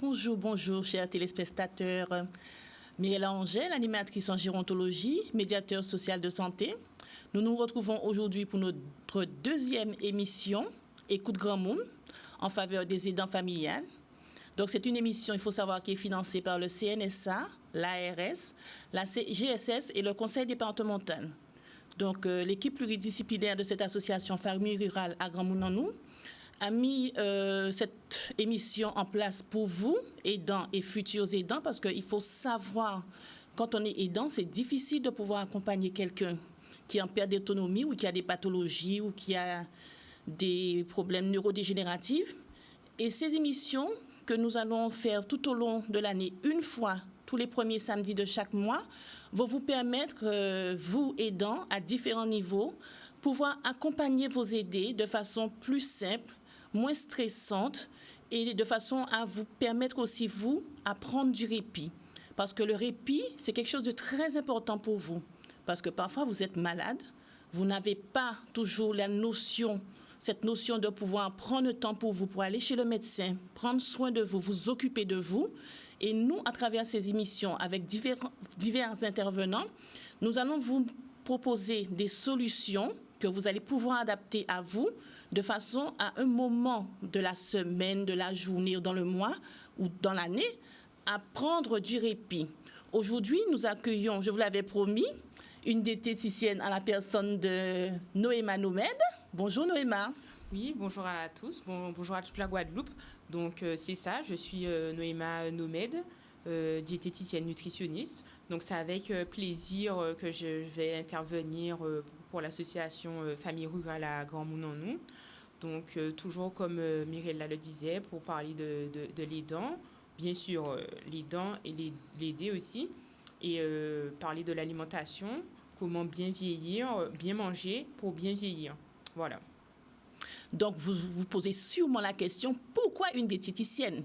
Bonjour, bonjour, chers téléspectateurs. Mireille Angèle, animatrice en gérontologie, médiateur social de santé. Nous nous retrouvons aujourd'hui pour notre deuxième émission, Écoute Grand Monde, en faveur des aidants familiales. Donc, c'est une émission, il faut savoir, qui est financée par le CNSA, l'ARS, la GSS et le Conseil départemental. Donc, l'équipe pluridisciplinaire de cette association Famille Rurale à Grand Monde en nous a mis cette émission en place pour vous, aidants et futurs aidants, parce qu'il faut savoir, quand on est aidant, c'est difficile de pouvoir accompagner quelqu'un qui est en perte d'autonomie ou qui a des pathologies ou qui a des problèmes neurodégénératifs. Et ces émissions que nous allons faire tout au long de l'année, une fois tous les premiers samedis de chaque mois, vont vous permettre, vous aidants, à différents niveaux, pouvoir accompagner vos aidés de façon plus simple, moins stressante et de façon à vous permettre aussi, vous, à prendre du répit. Parce que le répit, c'est quelque chose de très important pour vous. Parce que parfois, vous êtes malade, vous n'avez pas toujours cette notion de pouvoir prendre le temps pour vous, pour aller chez le médecin, prendre soin de vous, vous occuper de vous. Et nous, à travers ces émissions, avec divers intervenants, nous allons vous proposer des solutions que vous allez pouvoir adapter à vous de façon à un moment de la semaine, de la journée, ou dans le mois ou dans l'année, à prendre du répit. Aujourd'hui, nous accueillons, je vous l'avais promis, une diététicienne à la personne de Noéma Nomède. Bonjour Noéma. Oui, bonjour à tous, bonjour à toute la Guadeloupe. Donc c'est ça, je suis Noéma Nomède, diététicienne nutritionniste. Donc c'est avec plaisir que je vais intervenir pour l'association Famille Rurale à Grand Monde en nous. Donc toujours comme Mirella le disait, pour parler de l'aidant, bien sûr l'aidant et l'aider aussi, et parler de l'alimentation, comment bien vieillir, bien manger pour bien vieillir. Voilà. Donc, vous vous posez sûrement la question, pourquoi une diététicienne?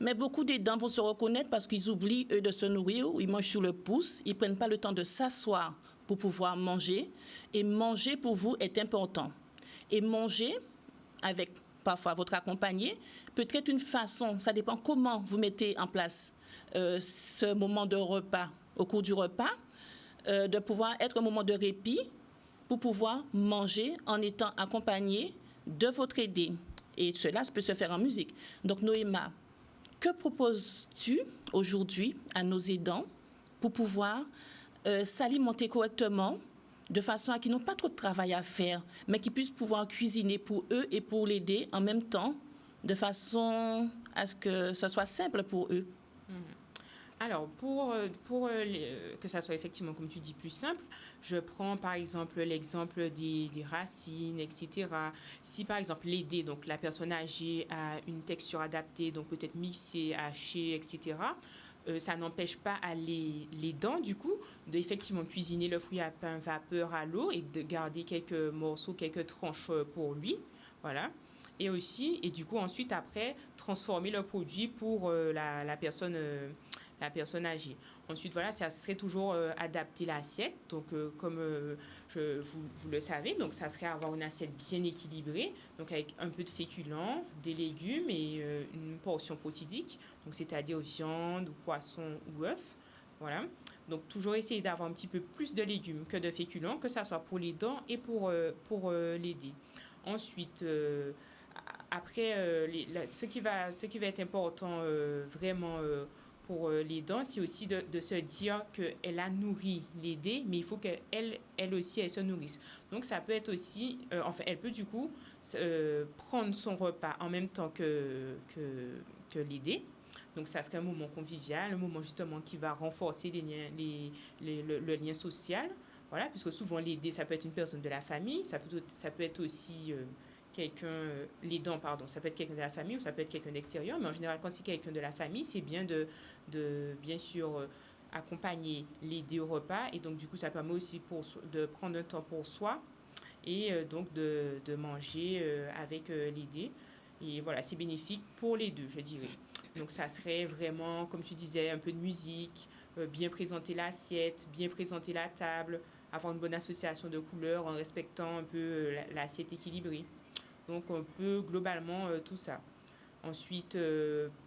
Mais beaucoup d'aidants vont se reconnaître parce qu'ils oublient, eux, de se nourrir, ils mangent sur le pouce, ils ne prennent pas le temps de s'asseoir pour pouvoir manger. Et manger, pour vous, est important. Et manger, avec parfois votre accompagné, peut être une façon, ça dépend comment vous mettez en place ce moment de repas, au cours du repas, de pouvoir être un moment de répit pour pouvoir manger en étant accompagné de votre aidé. Et cela peut se faire en musique. Donc, Noéma, que proposes-tu aujourd'hui à nos aidants pour pouvoir s'alimenter correctement de façon à qu'ils n'ont pas trop de travail à faire, mais qu'ils puissent pouvoir cuisiner pour eux et pour l'aider en même temps, de façon à ce que ce soit simple pour eux? Alors, que ça soit effectivement, comme tu dis, plus simple, je prends par exemple l'exemple des racines, etc. Si par exemple l'aider, donc la personne âgée, a une texture adaptée, donc peut-être mixée, hachée, etc., ça n'empêche pas à l'aidant, du coup, d'effectivement cuisiner le fruit à pain vapeur à l'eau et de garder quelques morceaux, quelques tranches pour lui. Voilà. Et aussi, et du coup, ensuite, après, transformer le produit pour la personne âgée. Ensuite, voilà, ça serait toujours adapter l'assiette. Donc, comme vous le savez, donc ça serait avoir une assiette bien équilibrée, donc avec un peu de féculents, des légumes et une portion protidique, donc c'est-à-dire viande, ou poisson ou œufs. Voilà. Donc, toujours essayer d'avoir un petit peu plus de légumes que de féculents, que ça soit pour les dents et pour l'aider. Ensuite, après, ce qui va être important vraiment pour les dents, c'est aussi de se dire qu'elle a nourri l'aider, mais il faut qu'elle aussi, elle se nourrisse. Donc, ça peut être aussi, elle peut du coup prendre son repas en même temps que l'aider. Donc, ça serait un moment convivial, un moment justement qui va renforcer le lien social. Voilà, puisque souvent l'aider, ça peut être une personne de la famille, ça peut être aussi l'aidant, pardon, ça peut être quelqu'un de la famille ou ça peut être quelqu'un d'extérieur, mais en général, quand c'est quelqu'un de la famille, c'est bien de bien sûr, accompagner, l'aider au repas. Et donc, du coup, ça permet aussi de prendre un temps pour soi et donc de manger avec l'aider. Et voilà, c'est bénéfique pour les deux, je dirais. Donc, ça serait vraiment, comme tu disais, un peu de musique, bien présenter l'assiette, bien présenter la table, avoir une bonne association de couleurs en respectant un peu l'assiette équilibrée. Donc, on peut globalement tout ça. Ensuite,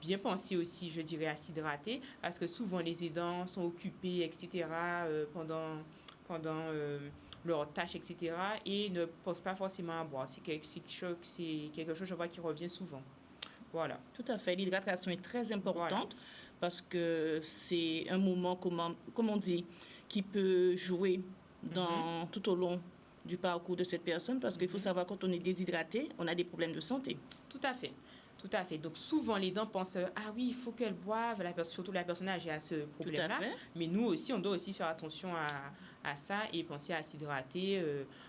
bien penser aussi, je dirais, à s'hydrater, parce que souvent les aidants sont occupés, etc., pendant leurs tâches, etc., et ne pensent pas forcément à boire. C'est quelque chose, je vois, qui revient souvent. Voilà. Tout à fait. L'hydratation est très importante Voilà. parce que c'est un moment, comme on dit, qui peut jouer tout au long du parcours de cette personne parce qu'il faut savoir quand on est déshydraté, on a des problèmes de santé. Tout à fait. Tout à fait. Donc, souvent, les dents pensent, ah oui, il faut qu'elle boive, surtout la personne âgée a ce problème-là. Mais nous aussi, on doit aussi faire attention à ça et penser à s'hydrater.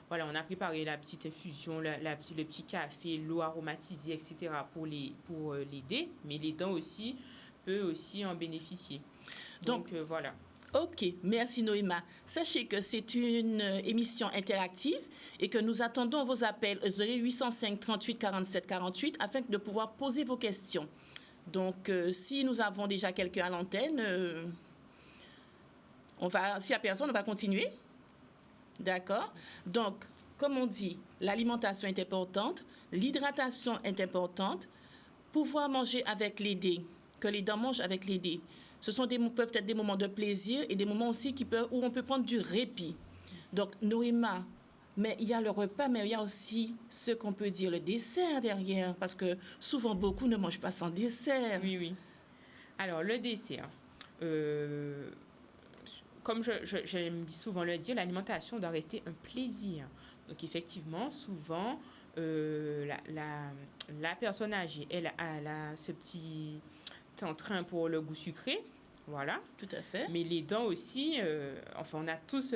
Voilà, on a préparé la petite infusion, le petit café, l'eau aromatisée, etc. pour l'aider. Mais les dents aussi peuvent aussi en bénéficier. Donc voilà. Ok, merci Noéma. Sachez que c'est une émission interactive et que nous attendons vos appels au 0805 38 47 48 afin de pouvoir poser vos questions. Donc, si nous avons déjà quelqu'un à l'antenne, s'il n'y a personne, on va continuer. D'accord? Donc, comme on dit, l'alimentation est importante, l'hydratation est importante, pouvoir manger avec l'aider, que les dents mangent avec l'aider. Ce peuvent être des moments de plaisir et des moments aussi où on peut prendre du répit. Donc, Noéma, mais il y a le repas, mais il y a aussi ce qu'on peut dire, le dessert derrière, parce que souvent, beaucoup ne mangent pas sans dessert. Oui, oui. Alors, le dessert, comme j'aime souvent le dire, l'alimentation doit rester un plaisir. Donc, effectivement, souvent, la personne âgée, elle a ce petit entrain pour le goût sucré, voilà. Tout à fait. Mais les dents aussi, on a tous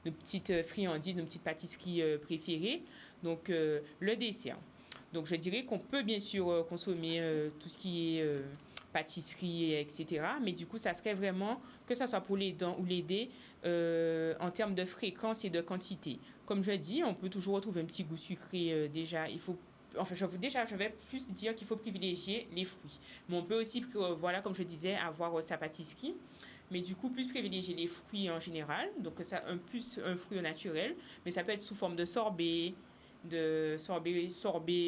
nos petites friandises, nos petites pâtisseries préférées. Donc, le dessert. Donc, je dirais qu'on peut bien sûr consommer tout ce qui est pâtisserie, etc. Mais du coup, ça serait vraiment, que ce soit pour les dents ou les dés, en termes de fréquence et de quantité. Comme je dis, on peut toujours retrouver un petit goût sucré déjà. Je vais plus dire qu'il faut privilégier les fruits. Mais on peut aussi, voilà, comme je disais, avoir sa pâtisserie. Mais du coup, plus privilégier les fruits en général. Donc, plus un fruit au naturel. Mais ça peut être sous forme de sorbet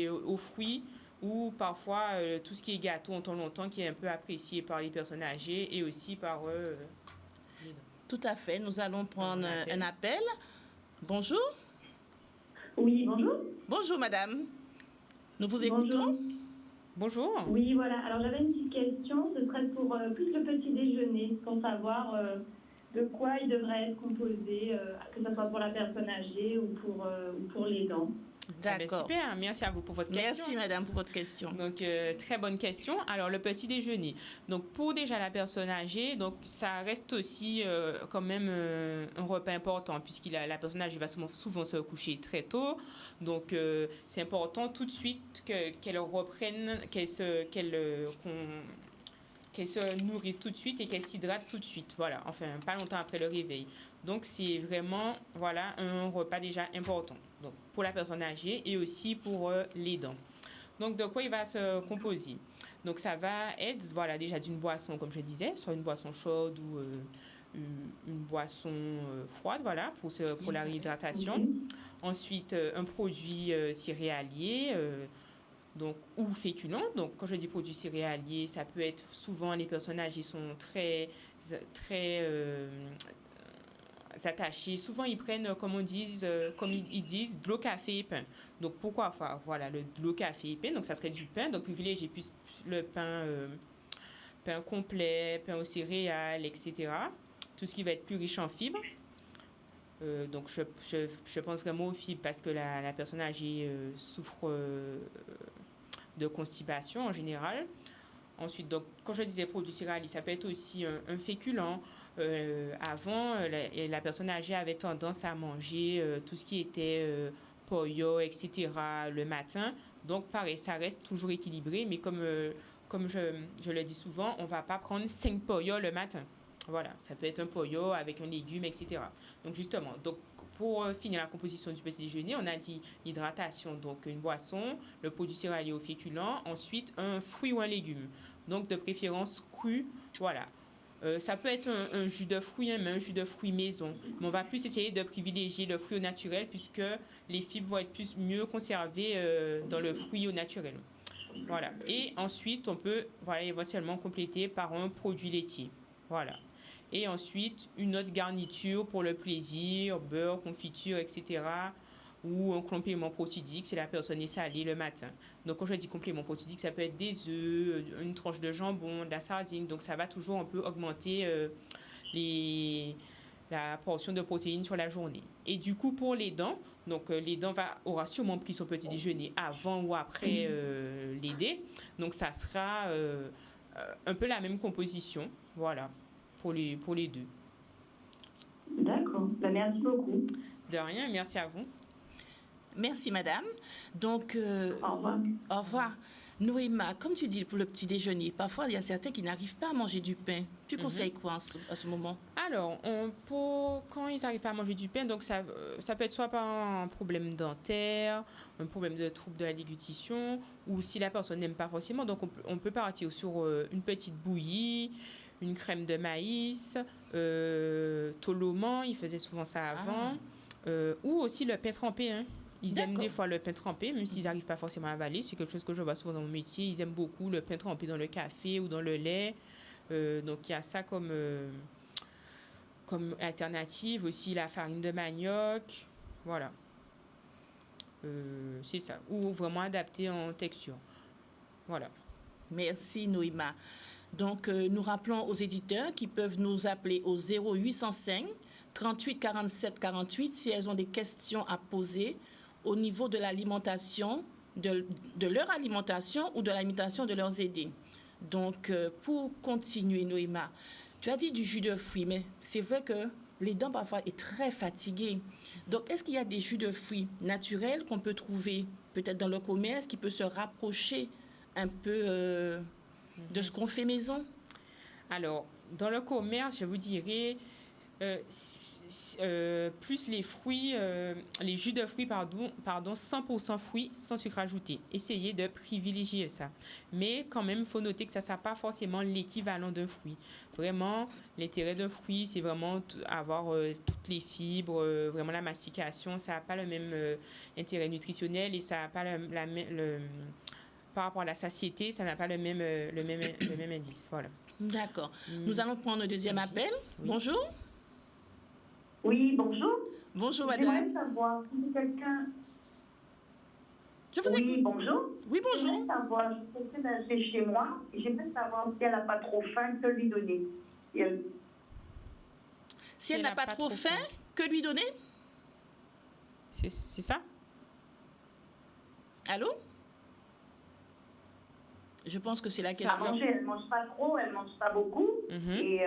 aux fruits. Ou parfois, tout ce qui est gâteau en temps longtemps, qui est un peu apprécié par les personnes âgées et aussi par les dents. Tout à fait. Nous allons prendre un appel. Bonjour. Oui, bonjour. Bonjour, madame. Nous vous écoutons. Bonjour. Oui, voilà. Alors, j'avais une petite question. Ce serait pour plus le petit déjeuner, pour savoir de quoi il devrait être composé, que ce soit pour la personne âgée ou pour les dents. D'accord. Super, merci à vous pour votre question. Merci madame pour votre question. Donc très bonne question. Alors le petit déjeuner. Donc pour déjà la personne âgée, donc ça reste aussi quand même un repas important puisque la personne âgée va souvent se coucher très tôt. Donc c'est important tout de suite qu'elle reprenne, qu'elle se nourrisse tout de suite et qu'elle s'hydrate tout de suite. Voilà, enfin pas longtemps après le réveil. Donc c'est vraiment un repas déjà important. Donc pour la personne âgée et aussi pour les dents. Donc de quoi il va se composer? Donc ça va être déjà d'une boisson comme je disais, soit une boisson chaude ou une boisson froide pour la réhydratation. Ensuite un produit céréalier ou féculent. Donc quand je dis produit céréalier, ça peut être souvent les personnes âgées sont très attachés. Souvent, ils prennent, comme ils disent, de l'eau, café et pain. Donc, pourquoi faire? Voilà, de l'eau, café et pain. Donc, ça serait du pain. Donc, privilégier plus le pain complet, pain aux céréales, etc. Tout ce qui va être plus riche en fibres. Donc, je pense vraiment aux fibres parce que la personne âgée souffre de constipation en général. Ensuite, donc, quand je disais produits céréaliers, ça peut être aussi un féculent. Avant, la personne âgée avait tendance à manger tout ce qui était pollo, etc. le matin. Donc, pareil, ça reste toujours équilibré, mais comme comme je le dis souvent, on ne va pas prendre 5 poyos le matin. Voilà, ça peut être un poyo avec un légume, etc. Donc justement, pour finir la composition du petit déjeuner, on a dit l'hydratation, donc une boisson, le produit céréalier ou féculent, ensuite un fruit ou un légume. Donc de préférence cru, voilà. Ça peut être un jus de fruits, mais un jus de fruits maison. Mais on va plus essayer de privilégier le fruit au naturel puisque les fibres vont être mieux conservées dans le fruit au naturel. Voilà. Et ensuite, on peut éventuellement compléter par un produit laitier. Voilà. Et ensuite, une autre garniture pour le plaisir, beurre, confiture, etc. Ou un complément protidique si la personne est salée le matin. Donc, quand je dis complément protidique, ça peut être des œufs, une tranche de jambon, de la sardine. Donc, ça va toujours un peu augmenter la portion de protéines sur la journée. Et du coup, pour les dents, donc les dents aura sûrement pris son petit déjeuner avant ou après l'aider. Donc, ça sera un peu la même composition. Voilà. Pour les deux. D'accord. Merci beaucoup. De rien, merci à vous. Merci, madame. Donc, au revoir. Au revoir. Noéma, comme tu dis pour le petit déjeuner, parfois il y a certains qui n'arrivent pas à manger du pain. Tu conseilles quoi à ce moment? Alors, quand ils n'arrivent pas à manger du pain, donc ça peut être soit par un problème dentaire, un problème de trouble de la déglutition, ou si la personne n'aime pas forcément, donc on peut partir sur une petite bouillie, une crème de maïs, toloman, ils faisaient souvent ça avant, ou aussi le pain trempé. Hein. Ils aiment des fois le pain trempé, même s'ils n'arrivent pas forcément à avaler. C'est quelque chose que je vois souvent dans mon métier. Ils aiment beaucoup le pain trempé dans le café ou dans le lait. Donc, il y a ça comme alternative. Aussi, la farine de manioc. Voilà. C'est ça. Ou vraiment adapté en texture. Voilà. Merci, Noéma. Donc, nous rappelons aux éditeurs qui peuvent nous appeler au 0805 38 47 48 si elles ont des questions à poser au niveau de l'alimentation, de leur alimentation ou de l'alimentation de leurs aidés. Donc, pour continuer, Noéma, tu as dit du jus de fruits, mais c'est vrai que les dents parfois sont très fatiguées. Donc, est-ce qu'il y a des jus de fruits naturels qu'on peut trouver peut-être dans le commerce qui peut se rapprocher un peu de ce qu'on fait maison? Alors, dans le commerce, je vous dirais plus les fruits, les jus de fruits, pardon, 100% fruits sans sucre ajouté. Essayez de privilégier ça. Mais quand même, il faut noter que ça ne sera pas forcément l'équivalent d'un fruit. Vraiment, l'intérêt d'un fruit, c'est vraiment avoir toutes les fibres, vraiment la mastication. Ça n'a pas le même intérêt nutritionnel et ça n'a pas par rapport à la satiété, ça n'a pas le même indice. Voilà. D'accord. Nous allons prendre un deuxième appel. Oui. Bonjour. Oui, bonjour. Bonjour, madame. J'aimerais savoir si quelqu'un... Je vous écoute. Bonjour. Oui, bonjour. J'aimerais savoir, je suis d'acheter chez moi, et j'aimerais savoir si elle n'a pas trop faim, que lui donner. Si elle n'a pas trop faim, que lui donner? C'est ça? Allô? Je pense que c'est la question. Elle ne mange pas trop, elle ne mange pas beaucoup. Et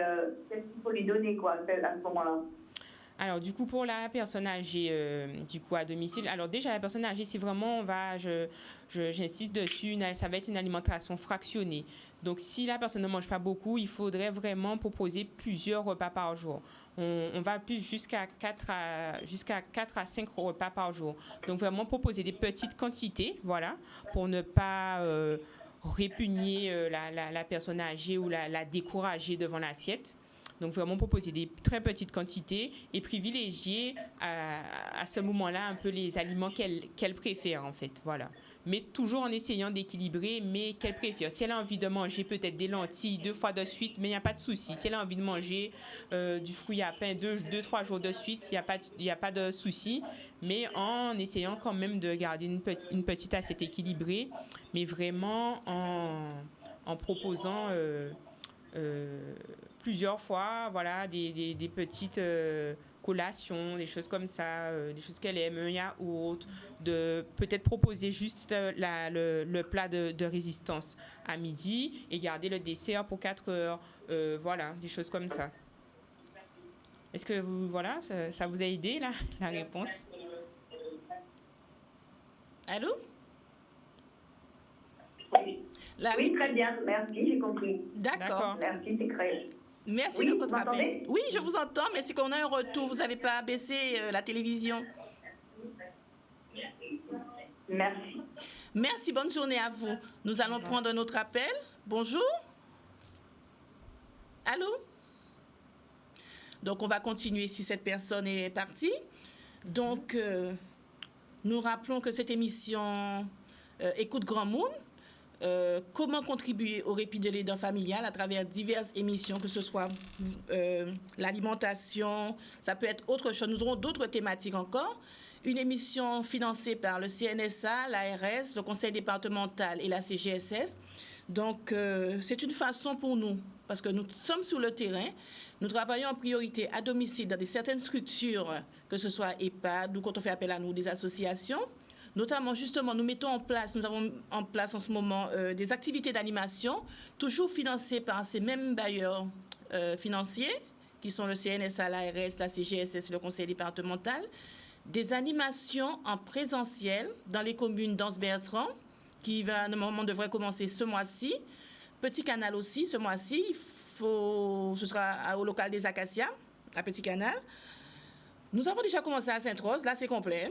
qu'est-ce qu'il faut lui donner, quoi, à ce moment-là? Alors, du coup, pour la personne âgée, à domicile, alors déjà, la personne âgée, c'est vraiment, j'insiste dessus, ça va être une alimentation fractionnée. Donc, si la personne ne mange pas beaucoup, il faudrait vraiment proposer plusieurs repas par jour. On va plus jusqu'à 4 à 5 repas par jour. Donc, vraiment proposer des petites quantités, voilà, pour ne pas répugner la personne âgée ou la décourager devant l'assiette. Donc, vraiment proposer des très petites quantités et privilégier à ce moment-là un peu les aliments qu'elle préfère, en fait. Voilà. Mais toujours en essayant d'équilibrer, mais qu'elle préfère. Si elle a envie de manger peut-être des lentilles 2 fois de suite, mais il n'y a pas de souci. Si elle a envie de manger du fruit à pain 2-3 jours de suite, il n'y a pas de souci. Mais en essayant quand même de garder une petite assiette équilibrée, mais vraiment en proposant... plusieurs fois, voilà, des petites collations, des choses comme ça, des choses qu'elle aime, un yaourt, de peut-être proposer juste le plat de résistance à midi et garder le dessert pour 4 heures, voilà, des choses comme ça. Est-ce que ça vous a aidé, la réponse? Allô? Oui, très bien. Merci, j'ai compris. D'accord. Merci, c'est clair. Merci Oui, de vous votre appel. m'entendez? Oui, je vous entends, mais c'est qu'on a un retour. Vous n'avez pas baissé la télévision. Merci. Merci, bonne journée à vous. Nous allons prendre un autre appel. Bonjour. Allô? Donc, on va continuer si cette personne est partie. Donc, nous rappelons que cette émission Écoute Grand Monde, comment contribuer au répit de l'aidant familial à travers diverses émissions, que ce soit l'alimentation, ça peut être autre chose. Nous aurons d'autres thématiques encore. Une émission financée par le CNSA, l'ARS, le Conseil départemental et la CGSS. Donc, c'est une façon pour nous, parce que nous sommes sur le terrain, nous travaillons en priorité à domicile dans certaines structures, que ce soit EHPAD ou quand on fait appel à nous, des associations. Notamment, justement, nous avons en place en ce moment des activités d'animation, toujours financées par ces mêmes bailleurs financiers, qui sont le CNSA, l'ARS, la CGSS, le Conseil départemental. Des animations en présentiel dans les communes d'Anse-Bertrand, qui normalement devrait commencer ce mois-ci. Petit Canal aussi, ce mois-ci. Ce sera au local des Acacias, à Petit Canal. Nous avons déjà commencé à Sainte-Rose, là c'est complet.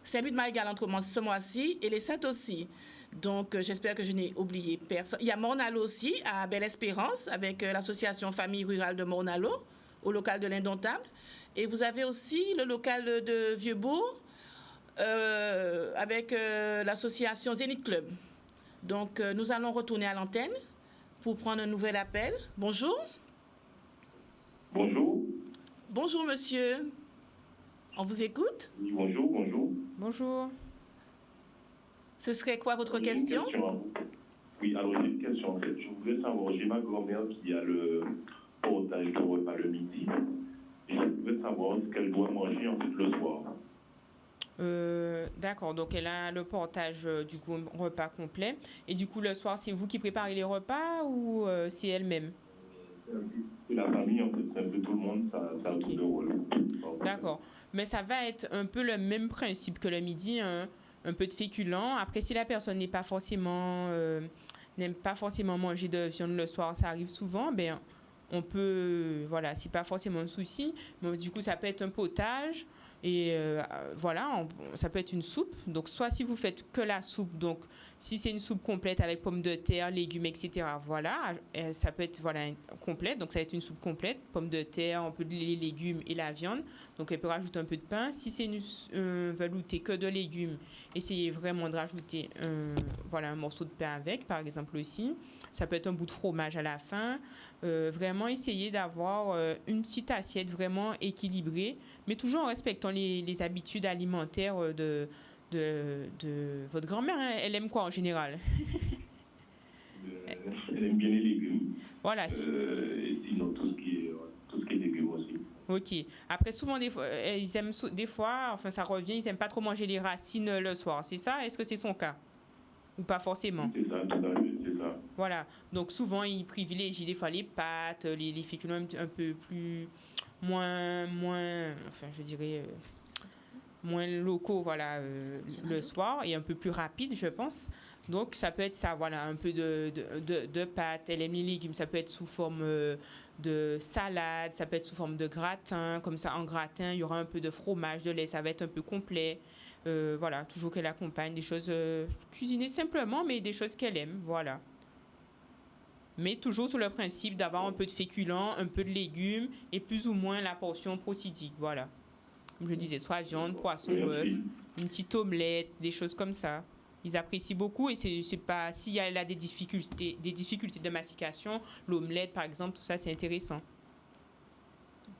Saint-Louis-de-Marie-Galante commence ce mois-ci et les Saintes aussi. Donc j'espère que je n'ai oublié personne. Il y a Mornalo aussi, à Belle-Espérance, avec l'association Famille Rurale de Mornalo, au local de l'Indomptable. Et vous avez aussi le local de Vieux-Bourg, avec l'association Zénith Club. Donc, nous allons retourner à l'antenne pour prendre un nouvel appel. Bonjour. Bonjour. Bonjour, monsieur. On vous écoute? Oui, bonjour, bonjour. Bonjour. Ce serait quoi votre question? Oui, alors j'ai une question en fait. Je voudrais savoir, j'ai ma grand-mère qui a le portage de repas le midi. Et je voudrais savoir ce qu'elle doit manger en fait le soir. D'accord, donc elle a le portage du coup repas complet. Et du coup le soir, c'est vous qui préparez les repas ou c'est elle-même? C'est la famille, en fait, c'est un peu tout le monde, ça a Ok. tout de rôle. D'accord, mais ça va être un peu le même principe que le midi, hein. Un peu de féculents. Après, si la personne n'aime pas forcément manger de viande le soir, ça arrive souvent, ben on peut, voilà, c'est pas forcément un souci. Mais du coup, ça peut être un potage. Et voilà, ça peut être une soupe. Donc, soit si vous faites que la soupe, donc si c'est une soupe complète avec pommes de terre, légumes, etc., voilà, ça peut être voilà, complète. Donc, ça va être une soupe complète, pommes de terre, un peu de les légumes et la viande. Donc, elle peut rajouter un peu de pain. Si c'est une velouté que de légumes, essayez vraiment de rajouter un morceau de pain avec, par exemple aussi. Ça peut être un bout de fromage à la fin. Vraiment essayer d'avoir une petite assiette vraiment équilibrée, mais toujours en respectant les habitudes alimentaires de votre grand-mère. Hein. Elle aime quoi en général? Elle aime bien les légumes. Voilà. Et sinon, tout ce qui est légumes aussi. Ok. Après, souvent, ils aiment, des fois, enfin, ça revient, ils n'aiment pas trop manger les racines le soir. C'est ça? Est-ce que c'est son cas? Ou pas forcément? C'est ça, tout à fait, c'est ça. Voilà. Donc, souvent, ils privilégient des fois les pâtes, les féculents un peu plus... moins enfin, je dirais... moins locaux, voilà, le soir, et un peu plus rapide, je pense. Donc, ça peut être ça, voilà, un peu de pâtes. Elle aime les légumes, ça peut être sous forme de salade, ça peut être sous forme de gratin. Comme ça, en gratin, il y aura un peu de fromage, de lait, ça va être un peu complet. Voilà, toujours qu'elle accompagne des choses cuisinées simplement, mais des choses qu'elle aime, voilà. Mais toujours sur le principe d'avoir un peu de féculents, un peu de légumes, et plus ou moins la portion protidique, voilà. Comme je disais, soit viande, poisson, bœuf, une petite omelette, des choses comme ça. Ils apprécient beaucoup et c'est pas... S'il y a des difficultés de mastication, l'omelette, par exemple, tout ça, c'est intéressant.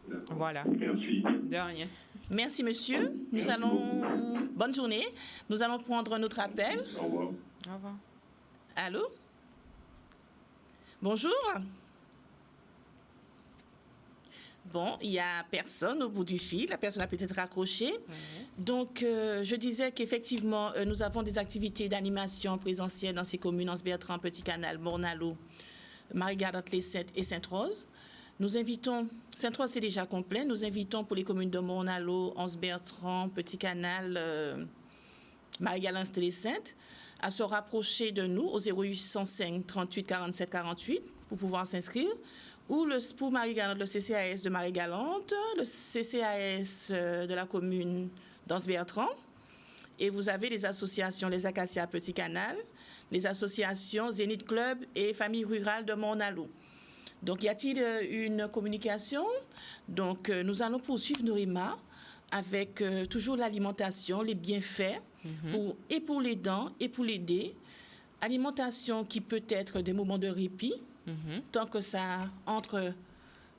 D'accord. Voilà. Merci. De rien. Merci, monsieur. Bonne journée. Nous allons prendre un autre appel. Au revoir. Au revoir. Allô? Bonjour. Bon, il n'y a personne au bout du fil. La personne a peut-être raccroché. Donc, je disais qu'effectivement, nous avons des activités d'animation présentielle dans ces communes, Anse-Bertrand, Petit Canal, Mornalo, Marie-Galante, les Saintes et Sainte-Rose. Nous invitons, Sainte-Rose c'est déjà complet, nous invitons pour les communes de Mornalo, Anse-Bertrand, Petit Canal, Marie-Galance Télésainte, à se rapprocher de nous au 0805 38 47 48 pour pouvoir s'inscrire, ou pour Marie-Galante, le CCAS de Marie-Galante, le CCAS de la commune d'Anse-Bertrand, et vous avez les associations Les Acacias Petit Canal, les associations Zénith Club et Famille Rurale de Morne-à-l'Eau. Donc, y a-t-il une communication? Donc, nous allons poursuivre Norima avec toujours l'alimentation, les bienfaits, pour les dents et pour l'aider. Alimentation qui peut être des moments de répit, tant que ça entre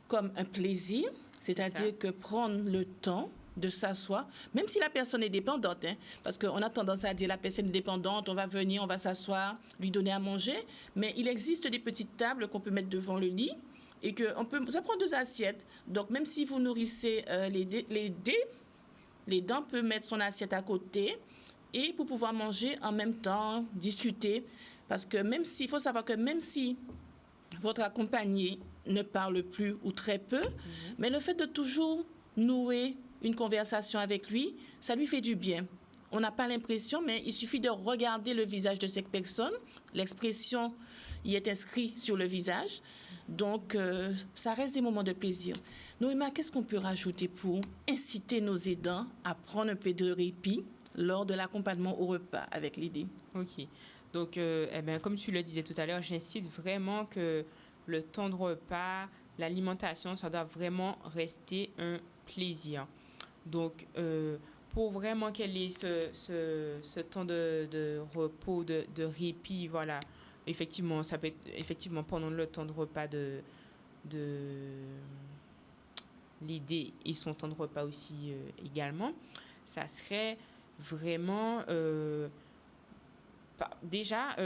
comme un plaisir, c'est-à-dire que prendre le temps de s'asseoir, même si la personne est dépendante, parce qu'on a tendance à dire la personne est dépendante, on va venir, on va s'asseoir, lui donner à manger, mais il existe des petites tables qu'on peut mettre devant le lit et qu'on peut, ça prend 2 assiettes. Donc même si vous nourrissez les dents peut mettre son assiette à côté et pour pouvoir manger en même temps, discuter, parce que même si, il faut savoir que même si votre accompagné ne parle plus ou très peu, mais le fait de toujours nouer une conversation avec lui, ça lui fait du bien. On n'a pas l'impression, mais il suffit de regarder le visage de cette personne. L'expression y est inscrite sur le visage. Donc, ça reste des moments de plaisir. Noéma, qu'est-ce qu'on peut rajouter pour inciter nos aidants à prendre un peu de répit lors de l'accompagnement au repas avec l'idée? Ok. Donc, comme tu le disais tout à l'heure, j'insiste vraiment que le temps de repas, l'alimentation, ça doit vraiment rester un plaisir. Donc, pour vraiment qu'elle ait ce temps de repos, de répit, voilà, effectivement, ça peut être effectivement pendant le temps de repas de l'idée et son temps de repas aussi également, ça serait vraiment déjà,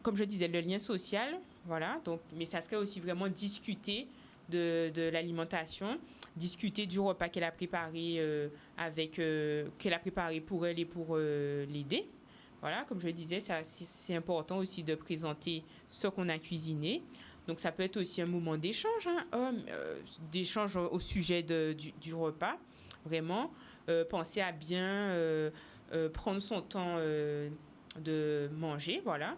comme je disais, le lien social, voilà, donc, mais ça serait aussi vraiment discuter de l'alimentation, discuter du repas qu'elle a préparé qu'elle a préparé pour elle et pour l'aider. Voilà, comme je le disais, c'est important aussi de présenter ce qu'on a cuisiné. Donc, ça peut être aussi un moment d'échange, d'échange au sujet du repas. Vraiment, penser à bien prendre son temps de manger, voilà.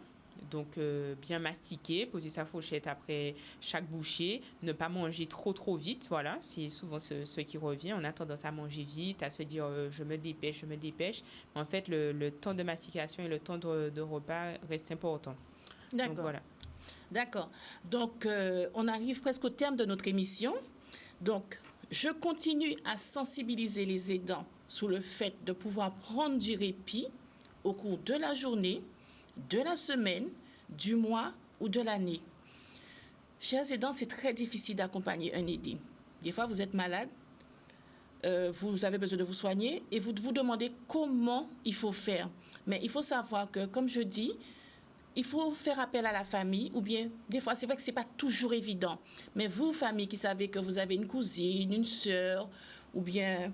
Donc, bien mastiquer, poser sa fourchette après chaque bouchée, ne pas manger trop vite, voilà. C'est souvent ce qui revient. On a tendance à manger vite, à se dire je me dépêche. En fait, le temps de mastication et le temps de repas restent importants. D'accord. Donc, voilà. D'accord. Donc, on arrive presque au terme de notre émission. Donc, je continue à sensibiliser les aidants sur le fait de pouvoir prendre du répit au cours de la journée, de la semaine, du mois ou de l'année. Chers aidants, c'est très difficile d'accompagner un aidé. Des fois, vous êtes malade, vous avez besoin de vous soigner et vous vous demandez comment il faut faire. Mais il faut savoir que, comme je dis, il faut faire appel à la famille, ou bien, des fois, c'est vrai que ce n'est pas toujours évident. Mais vous, famille, qui savez que vous avez une cousine, une sœur, ou bien,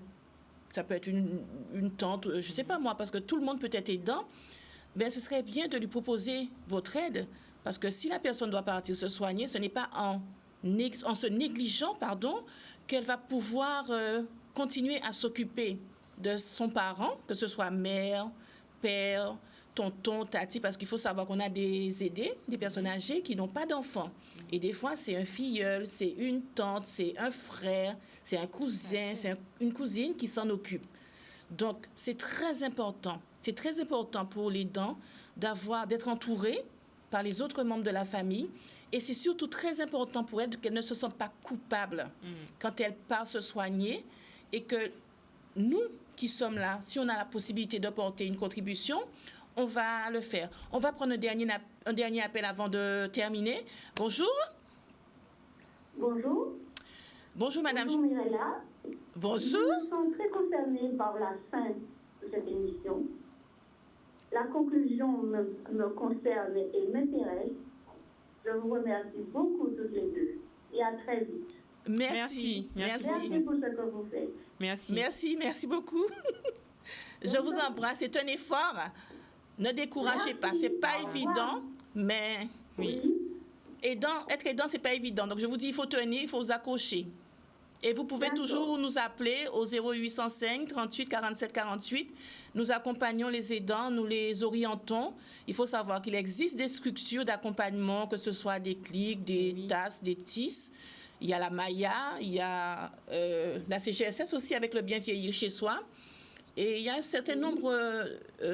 ça peut être une tante, je ne sais pas moi, parce que tout le monde peut être aidant, ben, ce serait bien de lui proposer votre aide. Parce que si la personne doit partir se soigner, ce n'est pas en se négligeant, qu'elle va pouvoir continuer à s'occuper de son parent, que ce soit mère, père, tonton, tati, parce qu'il faut savoir qu'on a des aidés, des personnes âgées qui n'ont pas d'enfants. Et des fois, c'est un filleul, c'est une tante, c'est un frère, c'est un cousin, c'est une cousine qui s'en occupe. Donc, c'est très important. C'est très important pour les dents d'être entourées par les autres membres de la famille. Et c'est surtout très important pour elles qu'elles ne se sentent pas coupables quand elles partent se soigner et que nous qui sommes là, si on a la possibilité d'apporter une contribution, on va le faire. On va prendre un dernier appel avant de terminer. Bonjour. Bonjour. Bonjour, madame. Bonjour, Mirella. Bonjour. Nous sommes très concernés par la fin de cette émission. La conclusion me concerne et m'intéresse. Je vous remercie beaucoup toutes les deux et à très vite. Merci. Merci pour ce que vous faites. Merci beaucoup. Je vous embrasse. C'est un effort. Ne découragez pas. C'est pas évident, mais oui. Être aidant, c'est pas évident. Donc je vous dis, il faut tenir, il faut vous accrocher. Et vous pouvez D'accord. toujours nous appeler au 0805 38 47 48. Nous accompagnons les aidants, nous les orientons. Il faut savoir qu'il existe des structures d'accompagnement, que ce soit des clics, des Oui. TAS, des TIS. Il y a la Maya, il y a la CGSS aussi avec le bien vieillir chez soi. Et il y a un certain nombre,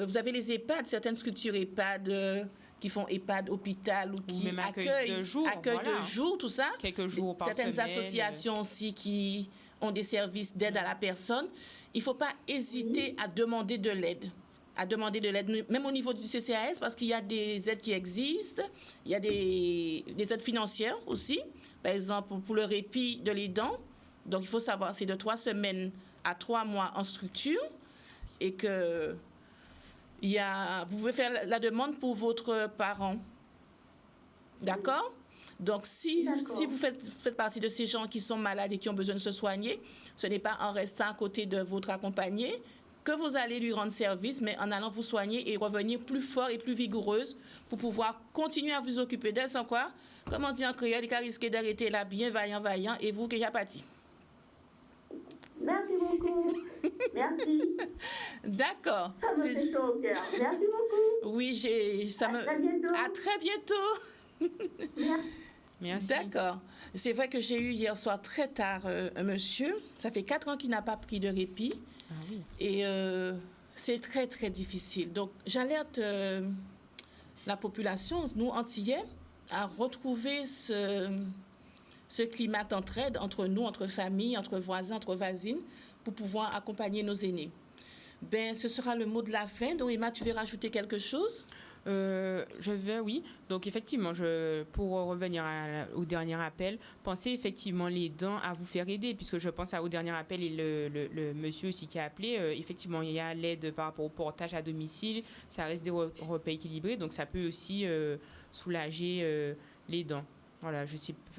vous avez les EHPAD, certaines structures EHPAD qui font EHPAD hôpital ou qui même accueil accueillent de jour, accueil voilà. de jour, tout ça. Quelques jours par Certaines semaine. associations aussi qui ont des services d'aide à la personne. Il ne faut pas hésiter à demander de l'aide. À demander de l'aide, même au niveau du CCAS, parce qu'il y a des aides qui existent. Il y a des aides financières aussi. Par exemple, pour le répit de l'aidant. Donc, il faut savoir, c'est de 3 semaines à 3 mois en structure. Et que vous pouvez faire la demande pour votre parent. D'accord? Donc, si vous faites partie de ces gens qui sont malades et qui ont besoin de se soigner, ce n'est pas en restant à côté de votre accompagné que vous allez lui rendre service, mais en allant vous soigner et revenir plus fort et plus vigoureuse pour pouvoir continuer à vous occuper d'elle sans quoi, comme on dit en créole, il a risqué d'arrêter là bien vaillant et vous qui avez parti. Merci beaucoup. Merci. D'accord. Ça me fait chaud au cœur. Merci beaucoup. Oui, À très bientôt. À très bientôt. Merci. D'accord. C'est vrai que j'ai eu hier soir très tard un monsieur. Ça fait 4 ans qu'il n'a pas pris de répit. Ah oui. Et c'est très, très difficile. Donc, j'alerte la population, nous, Antillais, à retrouver ce climat d'entraide entre nous, entre familles, entre voisins, entre voisines, pour pouvoir accompagner nos aînés. Ben, ce sera le mot de la fin. Noéma, tu veux rajouter quelque chose? Je vais, oui. Donc, effectivement, pour revenir au dernier appel, pensez effectivement les dents à vous faire aider, puisque je pense au dernier appel et le monsieur aussi qui a appelé. Effectivement, il y a l'aide par rapport au portage à domicile. Ça reste des repas équilibrés, donc ça peut aussi soulager les dents. Voilà,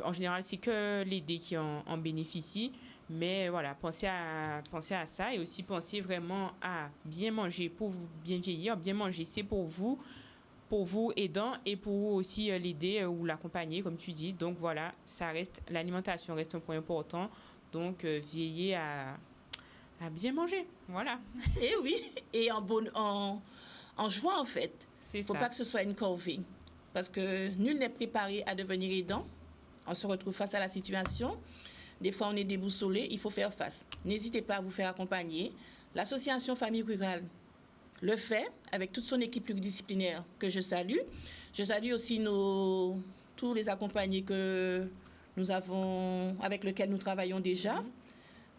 en général, c'est que l'aider qui en bénéficie. Mais voilà, pensez à ça et aussi pensez vraiment à bien manger pour vous bien vieillir. Bien manger, c'est pour vous aidant et pour vous aussi l'aider ou l'accompagner, comme tu dis. Donc voilà, l'alimentation reste un point important. Donc veillez à bien manger. Voilà. Et oui, et en joie en fait. Il ne faut pas que ce soit une corvée. Parce que nul n'est préparé à devenir aidant. On se retrouve face à la situation. Des fois, on est déboussolé, il faut faire face. N'hésitez pas à vous faire accompagner. L'association Famille Rurale le fait avec toute son équipe pluridisciplinaire que je salue. Je salue aussi tous les accompagnés que nous avons, avec lesquels nous travaillons déjà.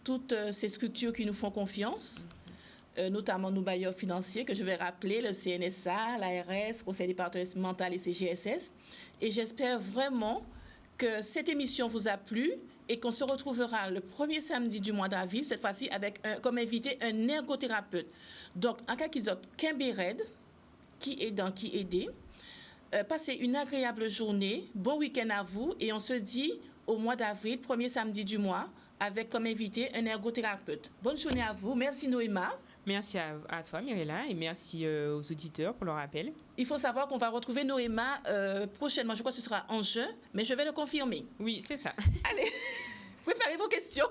Toutes ces structures qui nous font confiance, notamment nos bailleurs financiers que je vais rappeler, le CNSA, l'ARS, Conseil départemental et CGSS. Et j'espère vraiment que cette émission vous a plu et qu'on se retrouvera le premier samedi du mois d'avril, cette fois-ci avec comme invité un ergothérapeute. Donc, en cas qu'ils ont Kimbéred, qui aidant, qui aidé. Passez une agréable journée, bon week-end à vous et on se dit au mois d'avril, premier samedi du mois, avec comme invité un ergothérapeute. Bonne journée à vous. Merci Noéma. Merci à toi Mirella et merci aux auditeurs pour leur appel. Il faut savoir qu'on va retrouver Noéma prochainement. Je crois que ce sera en juin, mais je vais le confirmer. Oui, c'est ça. Allez, préparez vos questions.